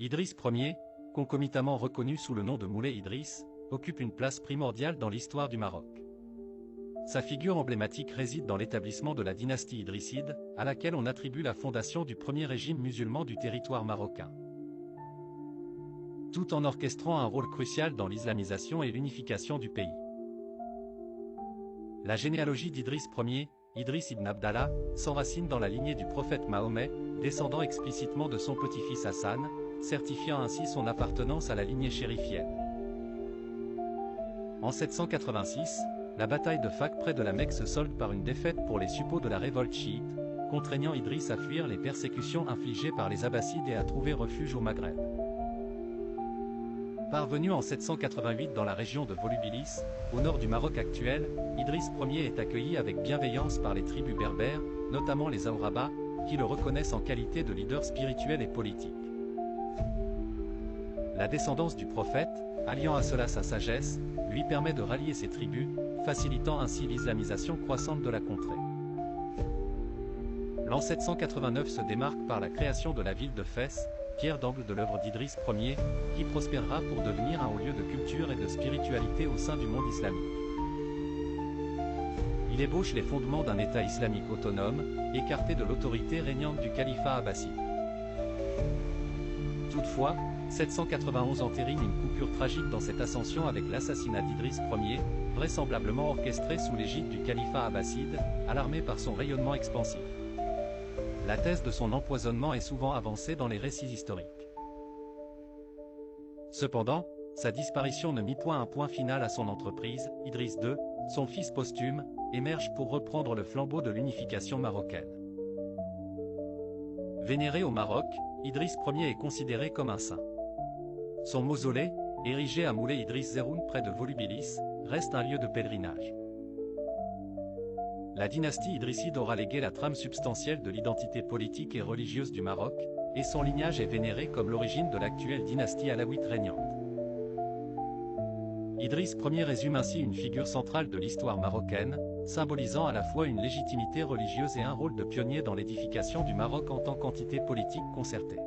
Idriss Ier, concomitamment reconnu sous le nom de Moulay Idriss, occupe une place primordiale dans l'histoire du Maroc. Sa figure emblématique réside dans l'établissement de la dynastie idrisside, à laquelle on attribue la fondation du premier régime musulman du territoire marocain. Tout en orchestrant un rôle crucial dans l'islamisation et l'unification du pays. La généalogie d'Idriss Ier, Idriss ibn Abdallah, s'enracine dans la lignée du prophète Mahomet, descendant explicitement de son petit-fils Hassan, certifiant ainsi son appartenance à la lignée chérifienne. En 786, la bataille de Fak près de la Mecque se solde par une défaite pour les suppôts de la révolte chiite, contraignant Idriss à fuir les persécutions infligées par les Abbassides et à trouver refuge au Maghreb. Parvenu en 788 dans la région de Volubilis, au nord du Maroc actuel, Idriss Ier est accueilli avec bienveillance par les tribus berbères, notamment les Aouraba, qui le reconnaissent en qualité de leader spirituel et politique. La descendance du prophète, alliant à cela sa sagesse, lui permet de rallier ces tribus, facilitant ainsi l'islamisation croissante de la contrée. L'an 789 se démarque par la création de la ville de Fès, pierre d'angle de l'œuvre d'Idriss Ier, qui prospérera pour devenir un haut lieu de culture et de spiritualité au sein du monde islamique. Il ébauche les fondements d'un État islamique autonome, écarté de l'autorité régnante du califat abbasside. Toutefois, 791 entérine une coupure tragique dans cette ascension avec l'assassinat d'Idriss Ier, vraisemblablement orchestré sous l'égide du califat abbasside, alarmé par son rayonnement expansif. La thèse de son empoisonnement est souvent avancée dans les récits historiques. Cependant, sa disparition ne mit point un point final à son entreprise. Idriss II, son fils posthume, émerge pour reprendre le flambeau de l'unification marocaine. Vénéré au Maroc, Idriss Ier est considéré comme un saint. Son mausolée, érigé à Moulay Idriss Zeroun près de Volubilis, reste un lieu de pèlerinage. La dynastie idrisside aura légué la trame substantielle de l'identité politique et religieuse du Maroc, et son lignage est vénéré comme l'origine de l'actuelle dynastie alawite régnante. Idriss Ier résume ainsi une figure centrale de l'histoire marocaine, symbolisant à la fois une légitimité religieuse et un rôle de pionnier dans l'édification du Maroc en tant qu'entité politique concertée.